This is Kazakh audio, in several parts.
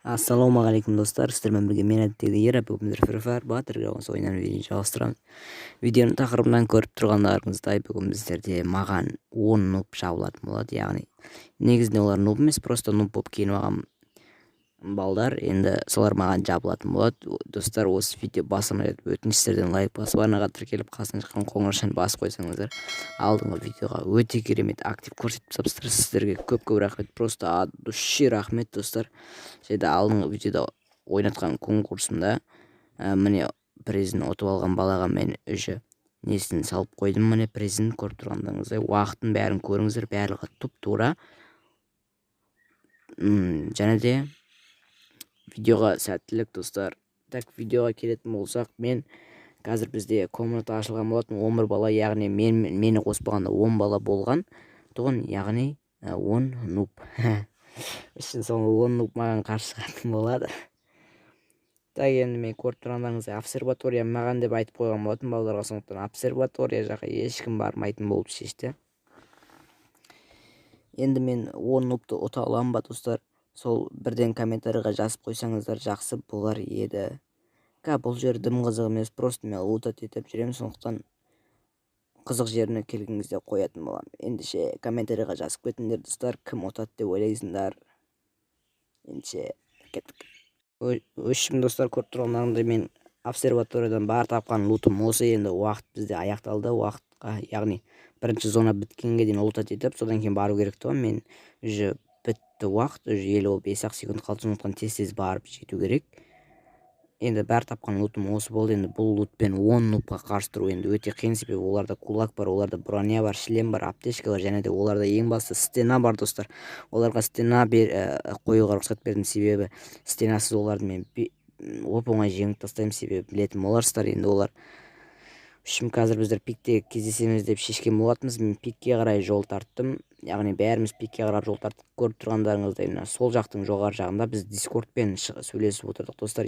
Ассалаумағалейкум достар, сіздермен бірге мен әдеттегі ер бүгін Free Fire Battlegrounds ойынын видеоны жалғастырамыз. Видеоның тақырыбынан көріп тұрғандарыңыздай бүгін біздерде маған 10 нуб жабылатын болады, яғни негізінде олар нуб емес, просто нуб болып киініп алған балдар, енді солар маған жабылатын болады. Достар, осы видео басынан рет өтініштерден лайк басып, арнаға тіркеліп қасынан шыққан қоңырауын басып қойсаңыздар, алдыңғы видеоға өте керемет актив көрсетіп тапсырды. Сіздерге көп рахмет, просто от души рахмет достар. Және алдыңғы видеода ойнатқан конкурсымда міне призін ұтып алған балаға мен уже несін салып қойдым. Міне призін көріп тұрғандарыңыздай, уақытын бәрін көріңіздер, барлығы тұп-тура. Және де видеоға сәттілік достар. Так, видеоға келетін болсақ, мен қазір бізде комната ашылған болатын 11 бала, яғни мені қоспағанда 10 бала болған тұғын, яғни 10 нуб. Үшін соңғы 10 нуб маған қарсы шығатын болады. Так, енді мен көріп тұрғандарыңыздай обсерватория маған деп айтып қойған болатын балаларға, сондықтан обсерватория жаққа ешкім бармайтын болып шешті. Енді мен 10 нубты ұта аламын ба достар? Сол бірден комментарийға жазып қойсаңыздар жақсы болар еді. Бұл жер дым қызық емес, просто мен лутат етіп жүремін, сондықтан қызық жеріне келгеніңізде қоятын боламын. Ендеше комментарийға жазып кетіңдер достар, кім ұтады деп ойлайсыңдар. Ендеше кеттік. Өшім достар, көріп тұрғандарыңыздай мен обсерваториядан бар тапқан лутым осы. Енді уақыт бізде аяқталды, уақытқа, яғни бірінші зона біткенге дейін лутат етіп, содан кейін бару керек тұғын. Мен уже бітті уақыт, уже 55 секунд қалды, сондықтан тез барып жету керек. Енді бәр тапқан лутым осы болды. Енді бұл лутпен 10 нубқа қарсы тұру енді өте қиын, себебі оларда кулак бар, оларда броня бар, шлем бар, аптечка бар, және де оларда ең басты стена бар достар. Оларға стена қоюға рұқсат бердім, себебі стенасыз оларды мен оп-оңай жеңіп тастаймын, себебі білетін боларсыздар. Енді олар үшін қазір біздер пикте кездесеміз деп шешкен болатынбыз. Мен пикке қарай жол тарттым, яғни бәріміз пикке қарап жол тарттық. Көріп тұрғандарыңыздай сол жақтың жоғары жағында біз дискордпен сөйлесіп отырдық достар.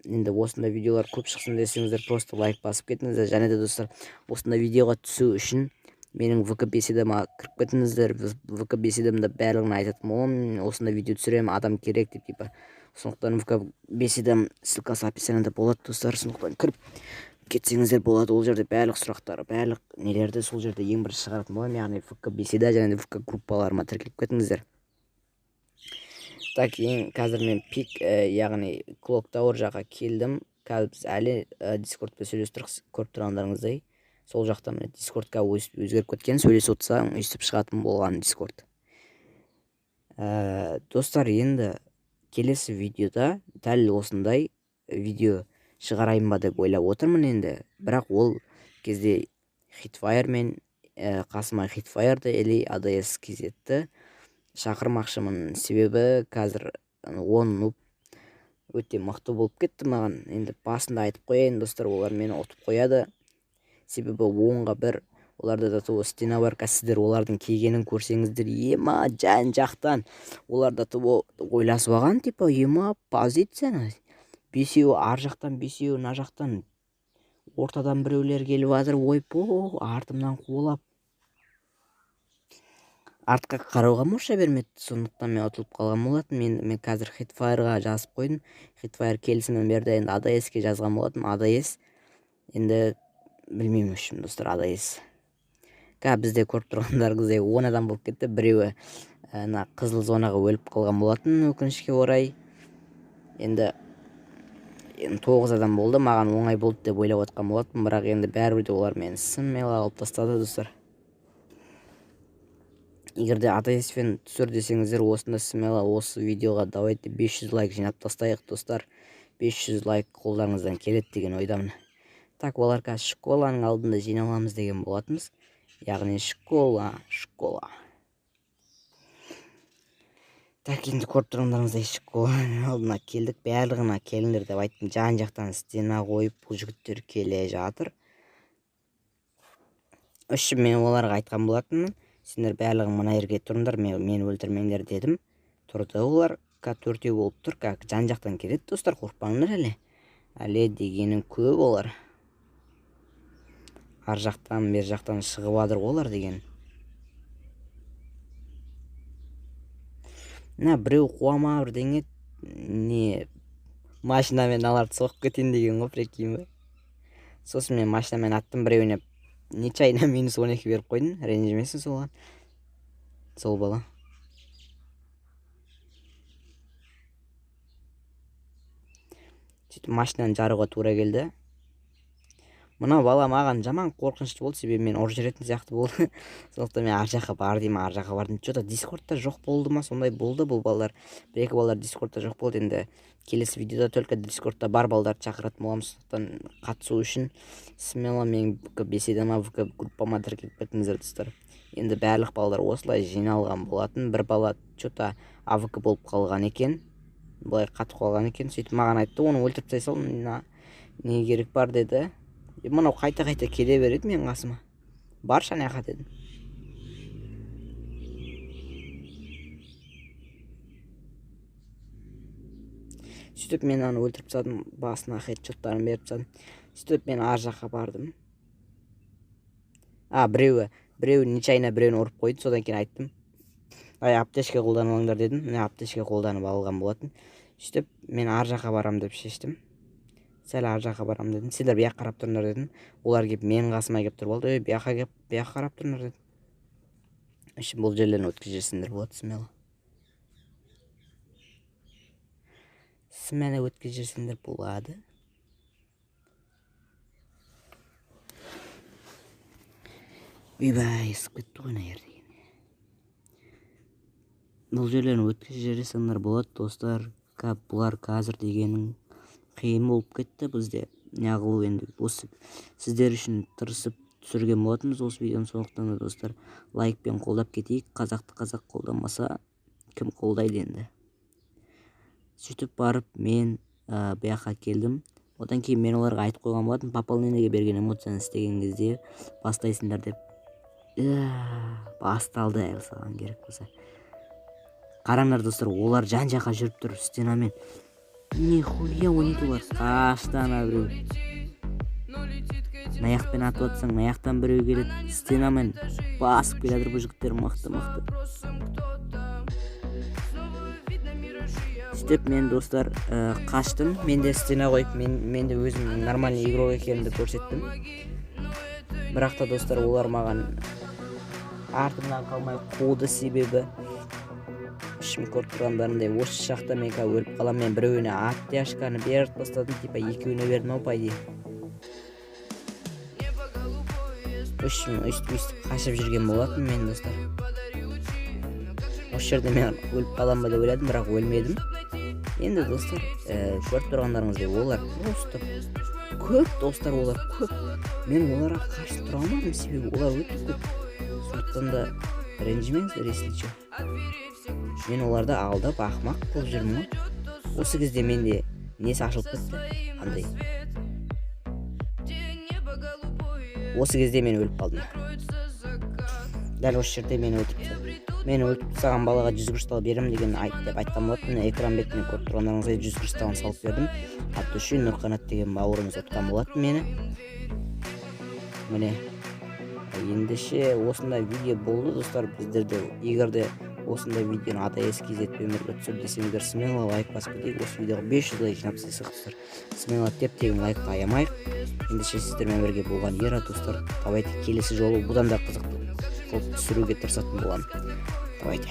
Енді осында видеолар көп шықсын десеңіздер, просто лайк басып кетіңіздер. Және де достар, осында видеоға түсу үшін менің ВК беседама кіріп кетіңіздер. ВК беседамда барлығын айтатын боламын. Осында видео түсіремін, адам керек деп типа. Сондықтан ВК беседам ссылкасы описаниеда болады достар. Сондықтан кіріп кетсеңіздер болады. Ол жерде барлық сұрақтар, барлық нелерді сол жерде ең бірінші шығаратын боламын. Яғни ВК беседа және де ВК группаларыма тіркеліп кетіңіздер. Так, қазір мен пик, яғни Clock Tower жаққа келдім. Қазір біз әлі дискордпен сөйлестіріп көріп тұрғандарыңыздай. Сол жақта міне дискордқа өзгеріп кеткен, сөйлесіп отырсаң өйстіп шығатын болған дискорд. Достар, енді келесі видеода дәл осындай видео шығарайын ба деп ойлап отырмын енді. Бірақ ол кезде Hitfire мен қасыма Hitfire'ды или ADS кезетті шақырмақшымын, себебі қазір 10 нуб өте мықты болып кетті маған. Енді басында айтып қояйын достар, олар мені ұтып қояды, себебі 10-ға 1 оларда да тұбы стена бар. Сіздер олардың кигенін көрсеңіздер, ема жан жақтан оларда тұбы ойласып алған, типа ема позицияны 5-еу ар жақтан, 5-еу на жақтан, ортадан біреулер келіп жатыр. Ойпо, артымнан қуалап артқа қарауға мұрша бермеді, сондықтан мен ұтылып қалған болатын. Мен қазір Hitfire'ға жазып қойдым. Hitfire келісімін берді. Енді ADS-ке жазған болатын. ADS енді білмеймін үшін достар, ADS бізде көріп тұрғандарыңыздай 10 адам болып кетті. Біреуі қызыл зонаға өліп қалған болатын, өкінішке орай. Енді 9 адам болды, маған оңай болды деп ойлап отқан болатын, бірақ енді бәрібір де олар мені сыммела алып тастады достар. Егерде ADS-пен түсір десеңіздер, осында смело осы видеоға давайте 500 лайк жинап тастайық достар. 500 лайк қолдарыңыздан келеді деген ойдамын. Так, олар қазір школаның алдында жиналамыз деген болатынбыз. Яғни школа. Так, енді көріп тұрғандарыңыздай школаның алдына келдік. Барлығына келіңдер деп айттым. Жан жақтан стена қойып, бұл жігіттер келе жатыр. Үшін мен оларға айтқан болатынмын, сендер барлығың мына жерге тұрыңдар, мені өлтірмеңдер дедім. Тұрды олар, 4-еу болып тұр, жан жақтан келеді достар, қорықпаңдар әлі. Әлі дегенің көп олар. Ар жақтан, бер жақтан шығып адыр олар деген. Біреу қуама бірдеңе не машинамен аларды соғып кетейін деген ғой, прикинь ба. Сосын мен машинамен аттым, біреуіне нечайно -12 беріп қойдым, ренжімесін соған. Сол бала. Сөйтіп машинаны жаруға тура келді. Мына бала маған жаман қорқынышты болды, себебі мен ұрып жүретін сияқты болды. Сондықтан мен ар жаққа бардым. Что-то Дискордта жоқ болды ма, сондай болды бұл балалар. Бір-екі балалар Дискордта жоқ болды. Енді келесі видеода только Дискордта бар балаларды шақыратын боламыз. Сондықтан қатысу үшін смело менің беседама, группама тіркеліп кетіңіздер достар. Енді барлық балалар осылай жиналған болатын. Bir бала что-то АВК болып қалған екен. Былай қатып қалған екен. Сөйтіп маған айтты, оны өлтіріп тастай сал, не керек бар деді. Мынау қайта келе береді мен қасыма. Бар шанаға дедім. Сөйтіп мен оны өлтіріп тастадым, басына хедшоттарын беріп тастадым. Сөйтіп мен ар жаққа бардым. Біреуі нечайно біреуін ұрып қойды, содан кейін айттым. Аптечка қолданып алыңдар дедім. Міне аптечка қолданып алған болатын. Сөйтіп мен ар жаққа барам деп шештім. Сәл ар жаққа барам дедім. Сендер бияқ қарап тұрыңдар дедім. Олар келіп менің қасыма келіп тұрып алды. Бияқ қарап тұрыңдар дедім. Үшін бұл жерлерін өткізесіңдер болады, смело. Смело өткізесіңдер болады. Үйбай, ысып кетті ғой наер деген. Бұл жерлерін өткізесіңдер болады, достар. Бұлар қазір дегенің қиын болып кетті бізде. Неғылу енді осы сіздер үшін тырысып түсірген болатынбыз осы видеоны. Сондықтан да достар, лайкпен қолдап кетейік. Қазақты қазақ қолдамаса кім қолдайды енді. Сөйтіп барып мен бұяққа келдім. Одан кейін мен оларға айтып қойған болатын, пополнениеге берген эмоцияны істеген кезде бастайсыңдар деп. Басталды әлі саған керек болса. Қараңдар достар, олар жан-жаққа жүріп тұр стенамен. Нихуя ойнайды олар. Қаштан біреу. Наяқпен атып атсаң, наяқтан біреу келеді. Стенамен басып келедір бұл жігіттер, мықты. Сөйтіп мен достар қаштым. Мен де стена қойып, мен де өзім нормальный игрок екенімді көрсеттім. Бірақ та достар, олар маған артымнан қалмай қуды, себебі ішім көріп тұрғандарындай осы шақта мен өліп қалам. Мен біреуіне аттяшканы беріп тастадым, типа екеуіне бердім, пайди. Үшім өстіп қашып жүрген болатын мен достар. Осы жерде мен өліп қалам ба деп ойладым, бірақ өлмедім. Енді достар, көріп тұрғандарыңыздай олар просто көп достар, олар көп. Мен оларға қарсы тұра алмадым, себебі олар өте көп. Сондықтан да ренжімеңіздер, есінше. Мен оларды алдап ақмақ болып жүрмін ғой. Осы кезде менде несі ашылып кетті, андай. Осы кезде мен өліп қалдым. Дәл осы жерде мені өлтіріп тастаған балаға 100 криштал берем деген айтқан болатын. Экран бетінен көріп тұрғандарыңызға 100 кришталын салып бердім. Аты үшін Нұрқанат деген бауырымыз ұтқан болатын мені. Міне. Ендеше осындай видео болды достар. Біздерде егерде осындай видеоны ATS-KZ өмірге түсір десеңдер, смело лайк басып кетейік. Осы видеоға 500 лайк жинап тастайық достар. Смело теп-тегін лайкқа аямайық. Ендеше сіздермен бірге болған ера достар. Давайте келесі жолы бұдан да қызықты қылып түсіруге тырысатын боламын. Давайте.